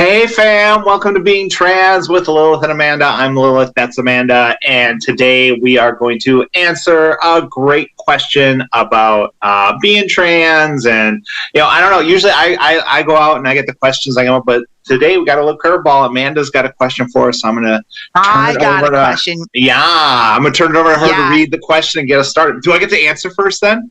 Hey fam, welcome to Being Trans with Lilith and Amanda. I'm Lilith, that's Amanda, and today we are going to answer a great question about being trans. And I don't know, usually I go out and I get the questions I come up, but today we got a little curveball. Amanda's got a question for us, so I'm going to turn it over to question. Yeah, I'm going to turn it over to her to read the question and get us started. Do I get to answer first then?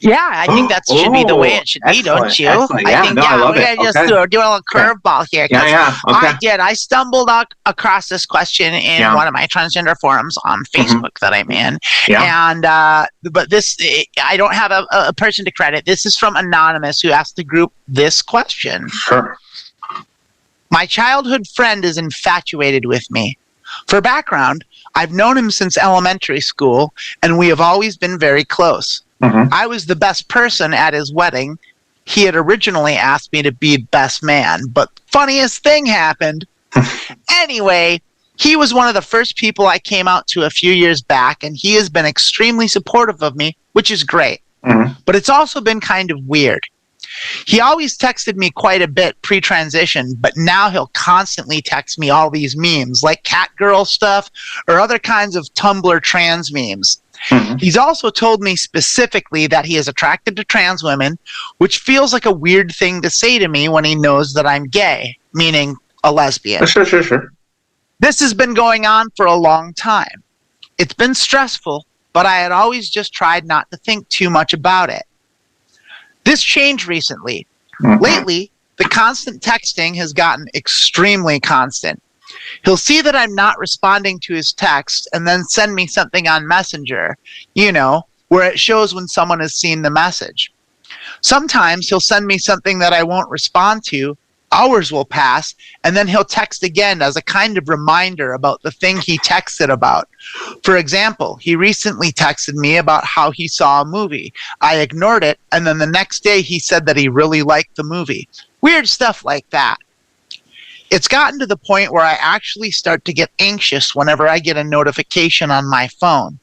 Yeah, I think that should be the way it should be, don't you? Excellent. Yeah, I love it. We're just doing a little curveball here. Yeah. Okay. I stumbled across this question in one of my transgender forums on Facebook that I'm in. Yeah. And, but this, I don't have a person to credit. This is from Anonymous, who asked the group this question. Sure. My childhood friend is infatuated with me. For background, I've known him since elementary school, and we have always been very close. I was the best person at his wedding. He had originally asked me to be best man, but funniest thing happened. Anyway, he was one of the first people I came out to a few years back, and he has been extremely supportive of me, which is great. But it's also been kind of weird. He always texted me quite a bit pre-transition, but now he'll constantly text me all these memes, like cat girl stuff or other kinds of Tumblr trans memes. He's also told me specifically that he is attracted to trans women, which feels like a weird thing to say to me when he knows that I'm gay, meaning a lesbian. Sure. This has been going on for a long time. It's been stressful, but I had always just tried not to think too much about it. This changed recently. Lately, the constant texting has gotten extremely constant. He'll see that I'm not responding to his text and then send me something on Messenger, where it shows when someone has seen the message. Sometimes he'll send me something that I won't respond to. Hours will pass, and then he'll text again as a kind of reminder about the thing he texted about. For example, he recently texted me about how he saw a movie. I ignored it, and then the next day he said that he really liked the movie. Weird stuff like that. It's gotten to the point where I actually start to get anxious whenever I get a notification on my phone.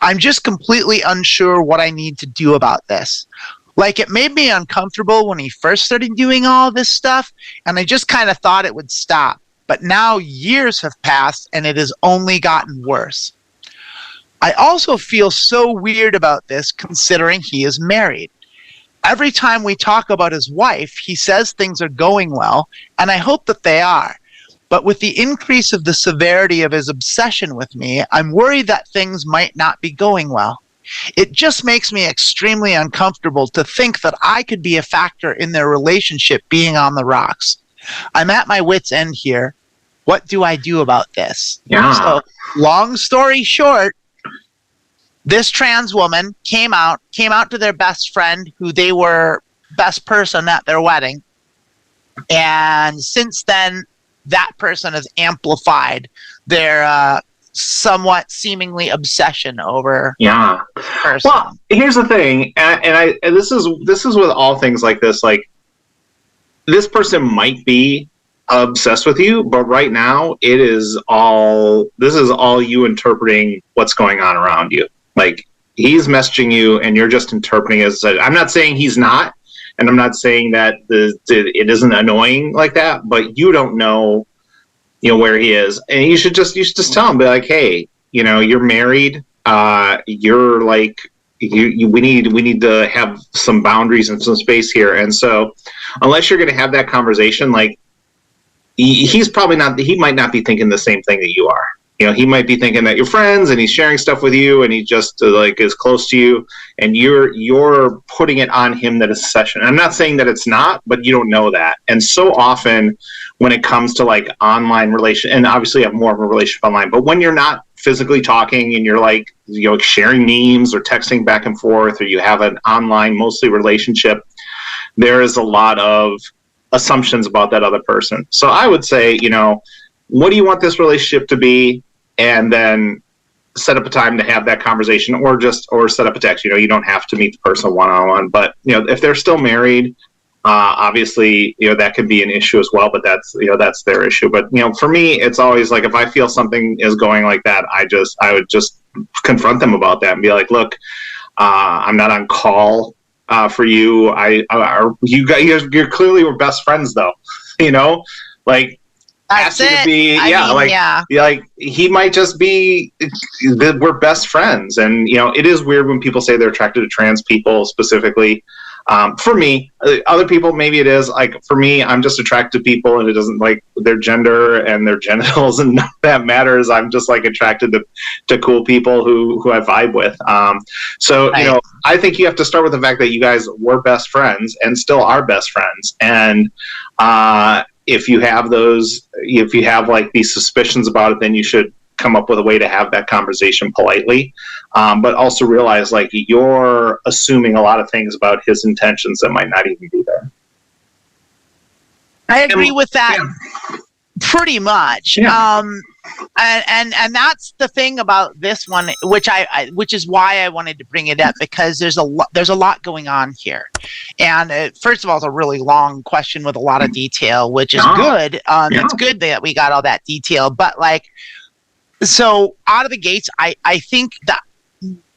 I'm just completely unsure what I need to do about this. Like, it made me uncomfortable when he first started doing all this stuff, and I just kind of thought it would stop. But now years have passed, and it has only gotten worse. I also feel so weird about this, considering he is married. Every time we talk about his wife, he says things are going well, and I hope that they are. But with the increase of the severity of his obsession with me, I'm worried that things might not be going well. It just makes me extremely uncomfortable to think that I could be a factor in their relationship being on the rocks. I'm at my wit's end here. What do I do about this? So, long story short, this trans woman came out to their best friend, who they were best person at their wedding. And since then, that person has amplified their somewhat seemingly obsession over person. Well, here's the thing, and this is with all things like this. Like, this person might be obsessed with you, but right now this is all you interpreting what's going on around you. Like, he's messaging you and you're just interpreting it as I'm not saying he's not, and I'm not saying that it isn't annoying like that, but you don't know where he is, and you should just tell him, be like, hey, you're married, you're like, we need to have some boundaries and some space here. And so unless you're going to have that conversation, like, he might not be thinking the same thing that you are. He might be thinking that you're friends and he's sharing stuff with you and he just is close to you, and you're putting it on him that it's a session. I'm not saying that it's not, but you don't know that. And so often when it comes to like online relation, and obviously you have more of a relationship online, but when you're not physically talking and you're like, sharing memes or texting back and forth, or you have an online mostly relationship, there is a lot of assumptions about that other person. So I would say, what do you want this relationship to be? And then set up a time to have that conversation, or set up a text. You don't have to meet the person one-on-one, but if they're still married, obviously, that could be an issue as well, but that's their issue. But, for me, it's always like, if I feel something is going like that, I would just confront them about that and be like, look, I'm not on call for you. You're clearly we're best friends though. you know, like That's ask you it. to be, like he might just be that we're best friends. And you know, it is weird when people say they're attracted to trans people specifically. For me, other people, maybe it is. Like for me, I'm just attracted to people, and it doesn't like their gender and their genitals, and none of that matters. I'm just like attracted to cool people who I vibe with. So Right. you know, I think you have to start with the fact that you guys were best friends and still are best friends. And if you have like these suspicions about it, then you should come up with a way to have that conversation politely, but also realize like you're assuming a lot of things about his intentions that might not even be there. I agree with that pretty much. And that's the thing about this one, which is why I wanted to bring it up, because there's a lot going on here. And first of all, it's a really long question with a lot of detail, which is good. It's good that we got all that detail, but like, so out of the gates, I think that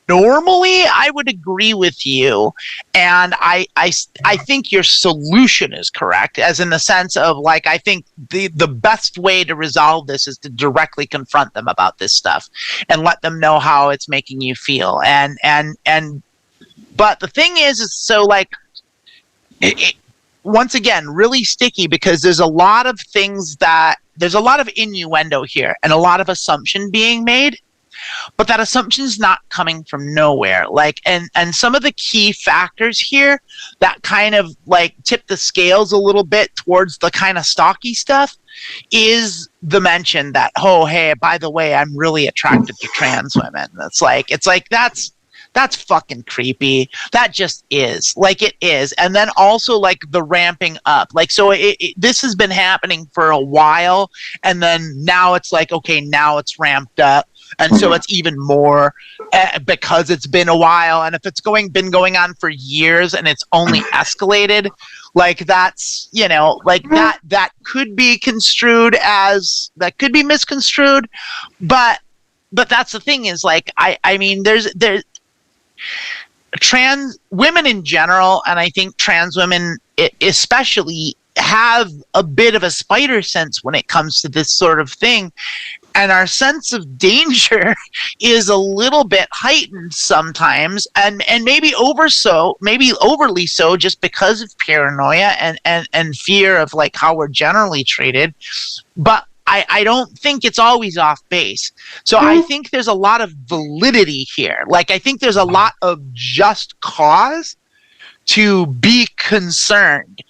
normally I would agree with you, and I think your solution is correct, as in the sense of like, I think the best way to resolve this is to directly confront them about this stuff and let them know how it's making you feel. But the thing is so like, once again, really sticky, because there's a lot of innuendo here and a lot of assumption being made, but that assumption's not coming from nowhere. Like, and some of the key factors here that kind of like tip the scales a little bit towards the kind of stocky stuff is the mention that, oh, hey, by the way, I'm really attracted to trans women. It's like that's fucking creepy. That just is. Like, it is. And then also, like, the ramping up. Like, so this has been happening for a while, and then now it's like, okay, now it's ramped up. And so it's even more because it's been a while. And if it's been going on for years and it's only escalated, like, that's, you know, like that could be misconstrued. But that's the thing is, like, I mean, there's trans women in general, and I think trans women especially, have a bit of a spider sense when it comes to this sort of thing, and our sense of danger is a little bit heightened sometimes, and maybe overly so, just because of paranoia and fear of like how we're generally treated. But I don't think it's always off base. So I think there's a lot of validity here. Like, I think there's a lot of just cause to be concerned.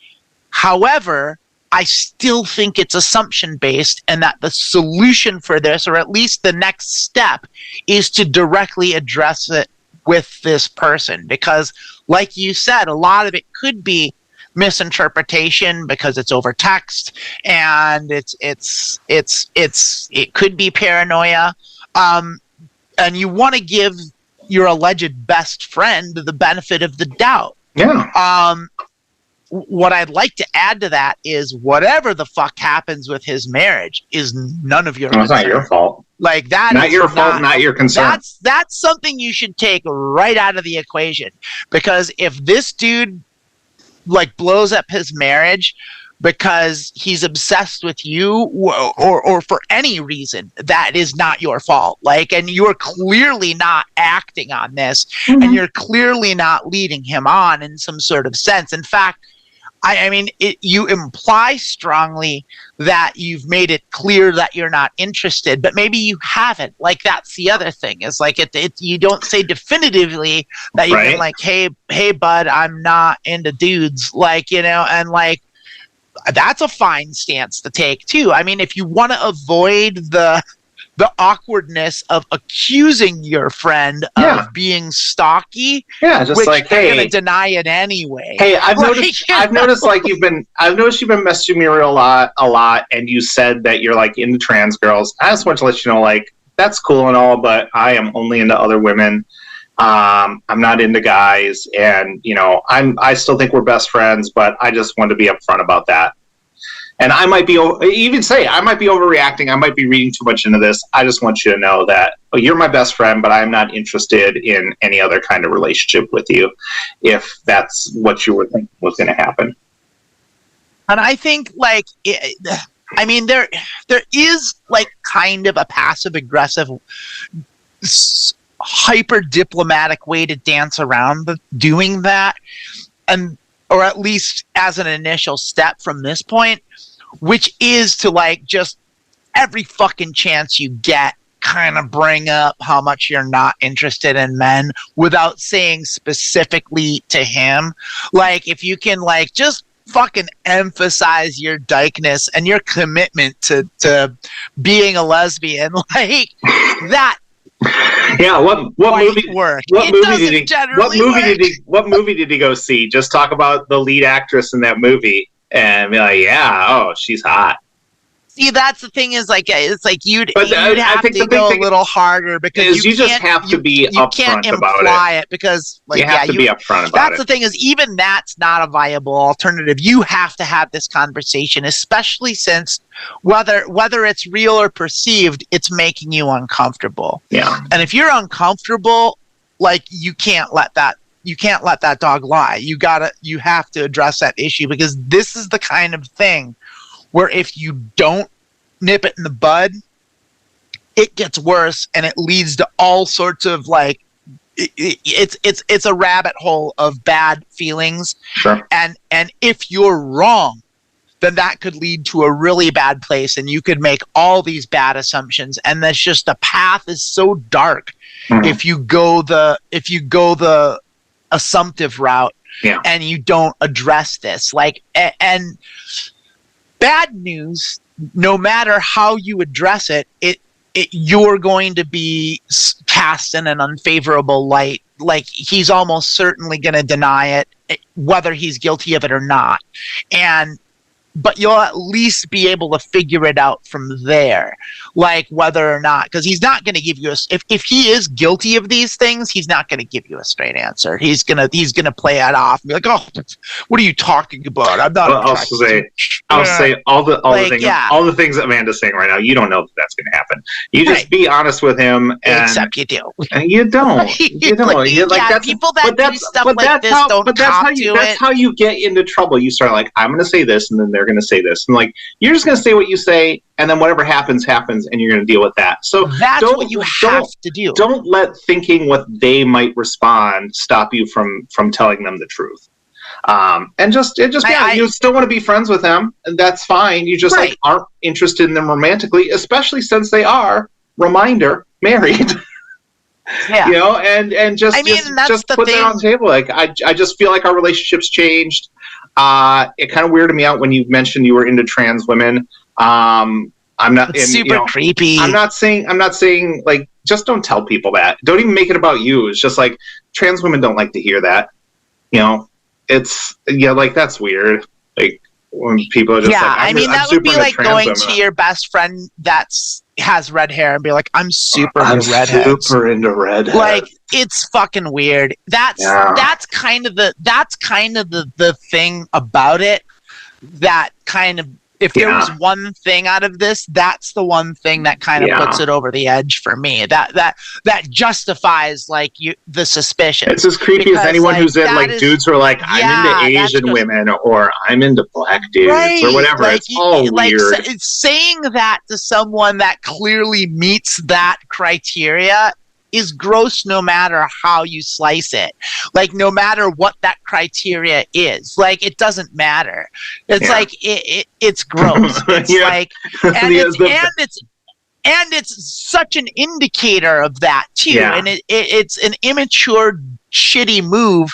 However, I still think it's assumption based, and that the solution for this, or at least the next step, is to directly address it with this person. Because, like you said, a lot of it could be misinterpretation because it's over text, and it could be paranoia, and you want to give your alleged best friend the benefit of the doubt. What I'd like to add to that is, whatever the fuck happens with his marriage is none of your concern. It's not your fault. Like, that not your fault, not your concern. That's something you should take right out of the equation, because if this dude like blows up his marriage because he's obsessed with you, or for any reason, that is not your fault. Like, and you're clearly not acting on this, and you're clearly not leading him on in some sort of sense. In fact, I mean, you imply strongly that you've made it clear that you're not interested, but maybe you haven't. Like, that's the other thing, is like, you don't say definitively that you've been like, hey, bud, I'm not into dudes. Like, you know, and like, that's a fine stance to take too. I mean, if you want to avoid the awkwardness of accusing your friend of being stalky, just like, hey, you're gonna deny it anyway. Hey, I've noticed like you've been messaging me a lot, and you said that you're like into trans girls. I just want to let you know, like, that's cool and all, but I am only into other women. I'm not into guys, and you know, I still think we're best friends, but I just want to be upfront about that. And I might be overreacting. I might be reading too much into this. I just want you to know that you're my best friend, but I'm not interested in any other kind of relationship with you, if that's what you were thinking was going to happen. And I think there is like kind of a passive aggressive, hyper diplomatic way to dance around doing that, and or at least as an initial step from this point, which is to like just every fucking chance you get kind of bring up how much you're not interested in men without saying specifically to him. Like if you can like just fucking emphasize your dykeness and your commitment to being a lesbian, like that. Yeah, what movie work? What movie did he go see? Just talk about the lead actress in that movie and be like, yeah, oh, she's hot. See, that's the thing is like it's like you'd have to go a little harder because you just have to be upfront about it. Because like you have to be upfront about it. That's the thing is even that's not a viable alternative. You have to have this conversation, especially since whether it's real or perceived, it's making you uncomfortable. Yeah. And if you're uncomfortable, like you can't let that dog lie. You have to address that issue because this is the kind of thing where if you don't nip it in the bud, it gets worse and it leads to all sorts of like it's a rabbit hole of bad feelings. Sure. And if you're wrong, then that could lead to a really bad place and you could make all these bad assumptions and that's just the path is so dark if you go the assumptive route and you don't address this. Like and bad news, no matter how you address it, you're going to be cast in an unfavorable light. Like he's almost certainly going to deny it, whether he's guilty of it or not. But you'll at least be able to figure it out from there, like whether or not, because he's not going to give you if he is guilty of these things, he's not going to give you a straight answer. He's gonna play it off and be like, oh, what are you talking about? I'm not. Well, I'll say all the things that Amanda's saying right now. You don't know that that's going to happen. You just be honest with him, except you do. And you don't. You don't. That's people that do stuff like this don't cop to it. That's how you get into trouble. You start like, I'm going to say this, and then they're going to say this, and like you're just going to say what you say, and then whatever happens, and you're going to deal with that. So that's what you have to do. Don't let thinking what they might respond stop you from telling them the truth. And you still want to be friends with them, and that's fine. You just like aren't interested in them romantically, especially since they are married. Yeah. You know, and just put that on the table. Like I just feel like our relationship's changed. It kind of weirded me out when you mentioned you were into trans women. I'm not super creepy. I'm not saying like just don't tell people that. Don't even make it about you. It's just like trans women don't like to hear that. You know, it's like that's weird. Like when people are just that would be like going to your best friend has red hair and be like, I'm super into redheads. Super into redheads. Like it's fucking weird. That's kind of the thing about it that kind of, if there was one thing out of this, that's the one thing that kind of puts it over the edge for me. That justifies like the suspicion. It's as creepy as anyone who's in like dudes who are like, I'm into Asian women or I'm into black dudes or whatever. Like, it's all weird. Saying that to someone that clearly meets that criteria is gross no matter how you slice it. Like no matter what that criteria is, like it doesn't matter. It's like it's gross. It's like and it's such an indicator of that too. And it's an immature shitty move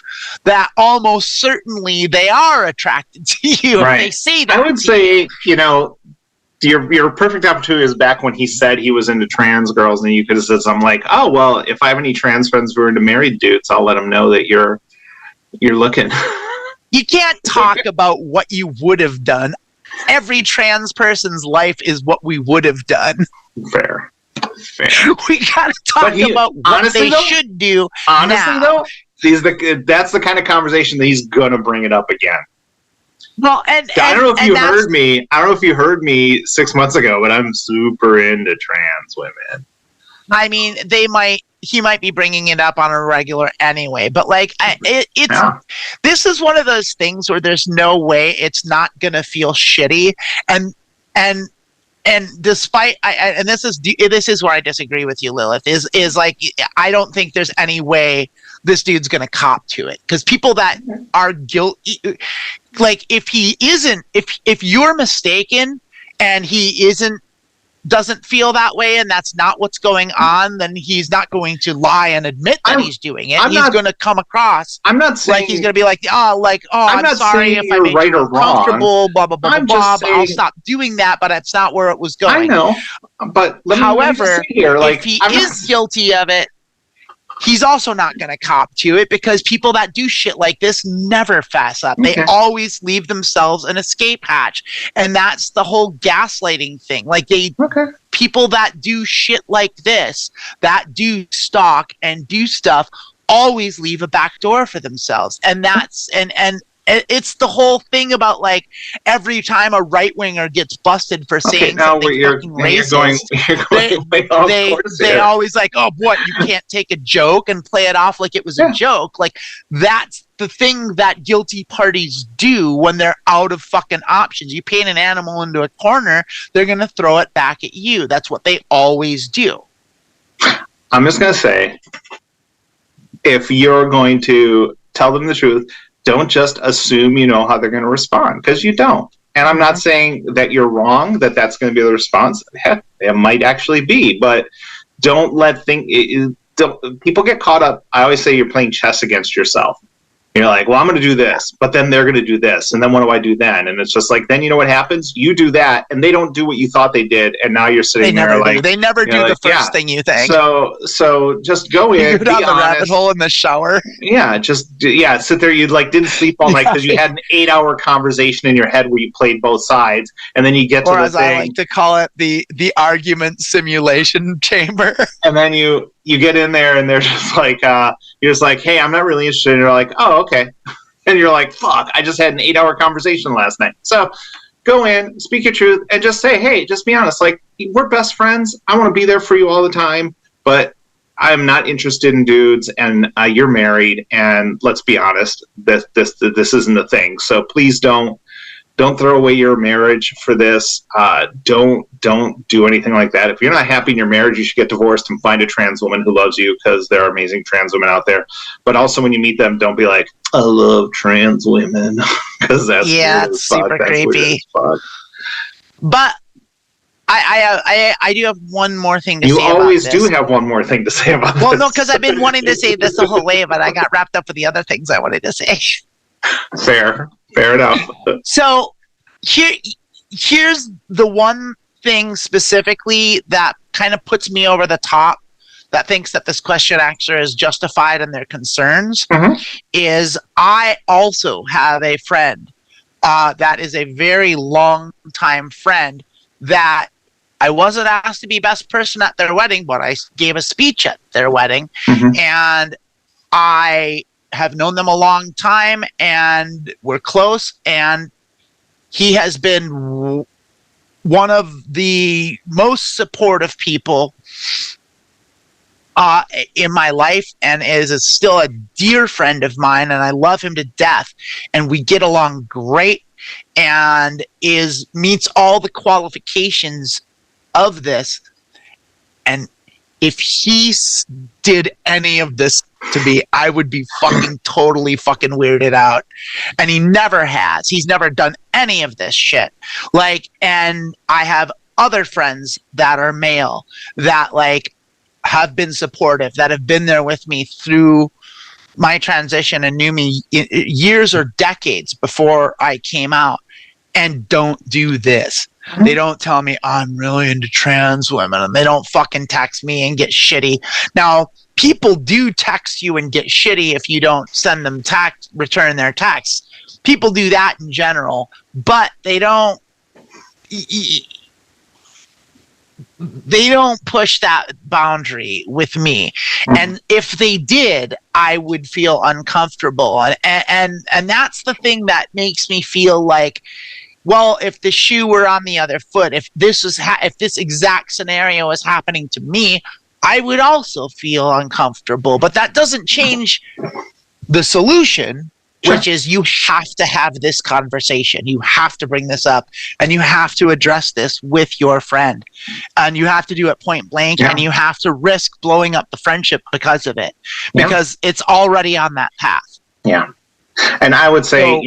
that almost certainly they are attracted to you if they say that. I would say, your perfect opportunity is back when he said he was into trans girls, and you could have said something like, "Oh well, if I have any trans friends who are into married dudes, I'll let them know that you're looking." You can't talk about what you would have done. Every trans person's life is what we would have done. Fair. We gotta talk about what they should do. Honestly, though, that's the kind of conversation that he's gonna bring it up again. Well, I don't know if you heard me. I don't know if you heard me 6 months ago, but I'm super into trans women. I mean, they might he might be bringing it up on a regular anyway, but like this is one of those things where there's no way it's not gonna feel shitty, and despite and this is where I disagree with you, Lilith, is like I don't think there's any way this dude's gonna cop to it, because people that are guilty, like if you're mistaken and he doesn't feel that way and that's not what's going on, then he's not going to lie and admit that he's doing it. He's going to come across. I'm not saying like he's going to be like, I'm sorry if I made you uncomfortable, blah blah blah blah blah. I'll stop doing that, but that's not where it was going. I know, but however, if he is guilty of it, he's also not going to cop to it, because people that do shit like this never fess up. They always leave themselves an escape hatch. And that's the whole gaslighting thing. Like people that do shit like this, that do stalk and do stuff, always leave a back door for themselves. And that's, and it's the whole thing about like every time a right winger gets busted for saying something fucking racist, they always like, oh, what, you can't take a joke and play it off like it was a joke. Like that's the thing that guilty parties do when they're out of fucking options. You paint an animal into a corner, they're gonna throw it back at you. That's what they always do. I'm just gonna say, if you're going to tell them the truth, don't just assume you know how they're going to respond, because you don't. And I'm not saying that you're wrong, that that's going to be the response. Heck, it might actually be, but don't let people get caught up. I always say you're playing chess against yourself. You're like, well, I'm going to do this, but then they're going to do this. And then what do I do then? And it's just like, then you know what happens? You do that, and they don't do what you thought they did. And now you're sitting there like... They never do the first thing you think. So just go in, go down the rabbit hole in the shower. Yeah, sit there. You didn't sleep all night because you had an 8-hour conversation in your head where you played both sides. And then you get to the thing. Or as I like to call it, the argument simulation chamber. And then you get in there and they're just like, you're just like, hey, I'm not really interested. And you're like, oh, okay. And you're like, fuck, I just had an 8-hour conversation last night. So go in, speak your truth, and just say, hey, just be honest. Like, we're best friends. I want to be there for you all the time, but I'm not interested in dudes, and you're married, and let's be honest, this isn't a thing. So please don't throw away your marriage for this. Don't do anything like that. If you're not happy in your marriage, you should get divorced and find a trans woman who loves you, because there are amazing trans women out there. But also when you meet them, don't be like, I love trans women, because that's it's super creepy. But I do have one more thing to say about this. You always do have one more thing to say about this. Well, no, because I've been wanting to say this the whole way, but I got wrapped up with the other things I wanted to say. Fair enough. So here's the one thing specifically that kind of puts me over the top, that thinks that this question answer is justified in their concerns, is I also have a friend that is a very long time friend that I wasn't asked to be best person at their wedding, but I gave a speech at their wedding, and I have known them a long time, and we're close, and he has been one of the most supportive people in my life, and is still a dear friend of mine, and I love him to death, and we get along great, and meets all the qualifications of this. And if he did any of this to me, I would be fucking totally fucking weirded out. And he never has. He's never done any of this shit. Like, and I have other friends that are male that like have been supportive, that have been there with me through my transition and knew me years or decades before I came out, and don't do this. They don't tell me I'm really into trans women, and they don't fucking text me and get shitty. Now, people do text you and get shitty if you don't send them return their texts. People do that in general, but they don't push that boundary with me. And if they did, I would feel uncomfortable. And that's the thing that makes me feel like, well, if the shoe were on the other foot, if this exact scenario is happening to me, I would also feel uncomfortable, but that doesn't change the solution, which is you have to have this conversation. You have to bring this up, and you have to address this with your friend, and you have to do it point blank, and you have to risk blowing up the friendship because of it, because it's already on that path. Yeah. And I would say,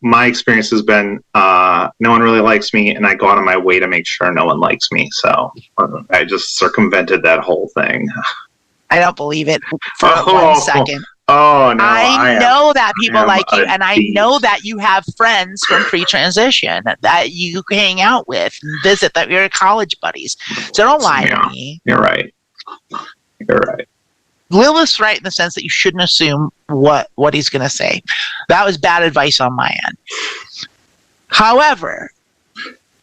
my experience has been no one really likes me, and I go out of my way to make sure no one likes me. So I just circumvented that whole thing. I don't believe it for 1 second. Oh, no. I know that people like you, and I know that you have friends from pre-transition that you hang out with and visit, that you're college buddies. So don't lie to me. You're right. You're right. Lilith's right in the sense that you shouldn't assume what he's going to say. That was bad advice on my end. However,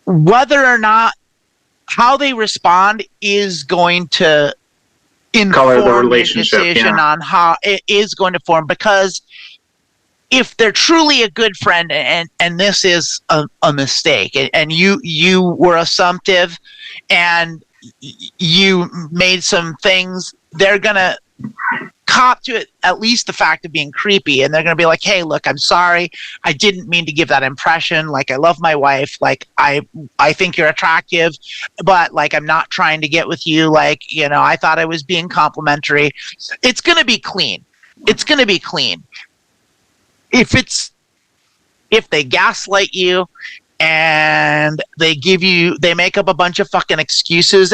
whether or not how they respond is going to color the inform relationship, your decision on how it is going to form, because if they're truly a good friend and this is a mistake and you were assumptive and you made some things, they're going to cop to it, at least the fact of being creepy, and they're going to be like, hey, look, I'm sorry, I didn't mean to give that impression, like, I love my wife, like, I think you're attractive, but like, I'm not trying to get with you, like, I thought I was being complimentary. It's going to be clean. It's going to be clean. If they gaslight you and they make up a bunch of fucking excuses,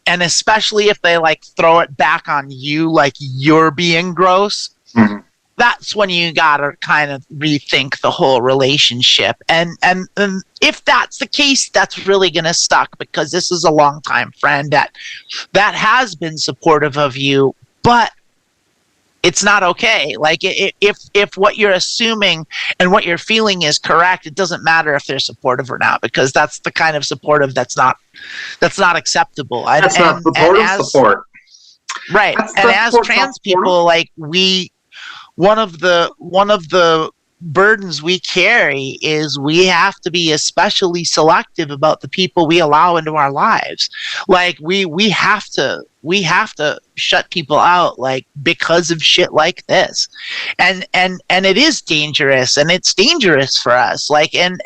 and especially if they like throw it back on you, like you're being gross, that's when you gotta kind of rethink the whole relationship. And if that's the case, that's really gonna suck, because this is a longtime friend that has been supportive of you, but it's not okay. Like, if what you're assuming and what you're feeling is correct, it doesn't matter if they're supportive or not, because that's the kind of supportive that's not acceptable. That's not supportive support. Right. And as trans people, like, one of the burdens we carry is we have to be especially selective about the people we allow into our lives. Like, we have to shut people out, like, because of shit like this. And it is dangerous, and it's dangerous for us. Like, and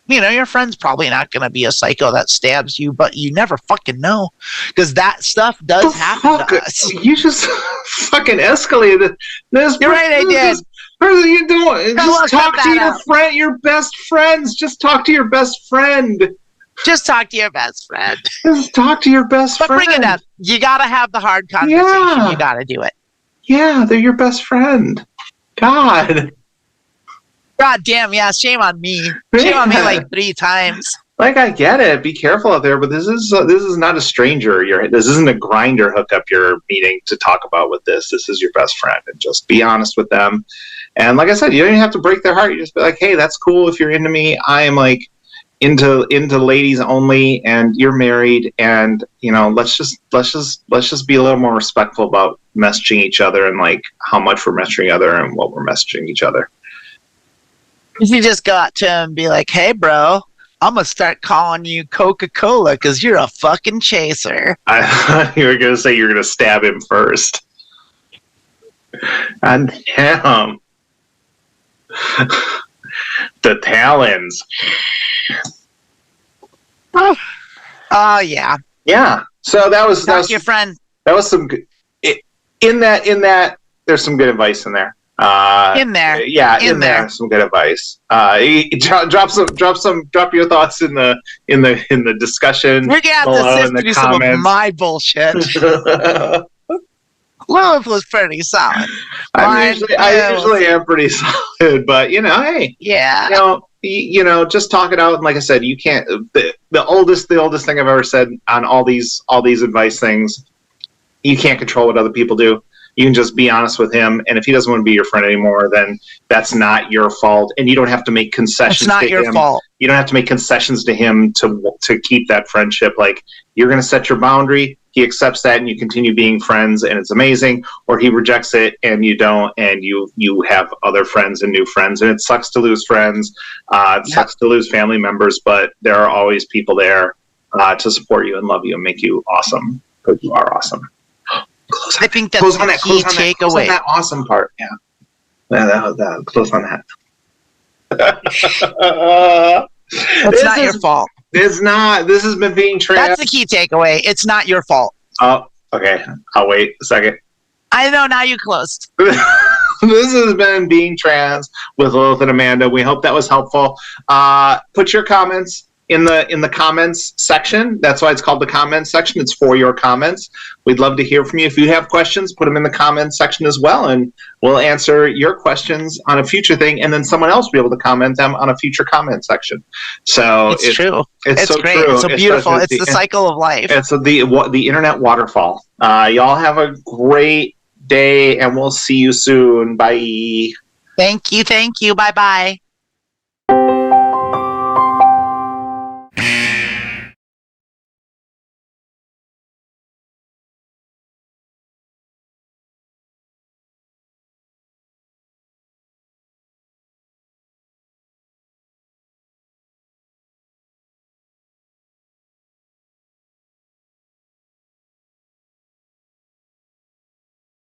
your friend's probably not going to be a psycho that stabs you, but you never fucking know, because that stuff does happen to us. You just fucking escalated this. You're right, I did. What are you doing? Just talk to your friend, your best friends. Just talk to your best friend. Just talk to your best friend. Just talk to your best friend. But bring it up. You got to have the hard conversation. Yeah. You got to do it. Yeah, they're your best friend. God damn, yeah, shame on me. Shame on me like 3 times. Like, I get it. Be careful out there, but this is not a stranger. This isn't a grinder hookup you're meeting to talk about with this. This is your best friend, and just be honest with them. And like I said, you don't even have to break their heart. You just be like, hey, that's cool if you're into me. I am like into ladies only, and you're married, and let's just be a little more respectful about messaging each other, and like how much we're messaging each other and what we're messaging each other. If you just go out to him and be like, hey, bro, I'm going to start calling you Coca-Cola because you're a fucking chaser. I thought you were going to say you're going to stab him first. And him. The talons. Oh, yeah. Yeah. So that was your friend. That was some good. In that, there's some good advice in there. In there, yeah, in there, some good advice. Drop your thoughts in the discussion. We're gonna have to sift through some of my bullshit. Lilith was pretty solid. I usually am pretty solid, but hey, yeah, just talk it out. And like I said, you can't. The oldest thing I've ever said on all these advice things. You can't control what other people do. You can just be honest with him, and if he doesn't want to be your friend anymore, then that's not your fault, and you don't have to make concessions. It's not your fault. You don't have to make concessions to him to keep that friendship. Like, you're going to set your boundary. He accepts that, and you continue being friends, and it's amazing. Or he rejects it, and you don't, and you have other friends and new friends, and it sucks to lose friends. It sucks to lose family members, but there are always people there to support you and love you and make you awesome. But you are awesome. Close on I think that's close the on that. key Close on that. Close on takeaway. that awesome part. Yeah. That close on that. It's not your fault. It's not. This has been being trans. That's the key takeaway. It's not your fault. Oh, okay. I'll wait a second. I know, now you closed. This has been Being Trans with Lilith and Amanda. We hope that was helpful. Put your comments in the comments section. That's why it's called the comments section. It's for your comments. We'd love to hear from you. If you have questions, put them in the comments section as well, and we'll answer your questions on a future thing, and then someone else will be able to comment them on a future comment section. So it's true. It's so great. true. It's so beautiful. It's the cycle of life. It's the internet waterfall. Y'all have a great day, and we'll see you soon. Bye. Thank you. Bye-bye.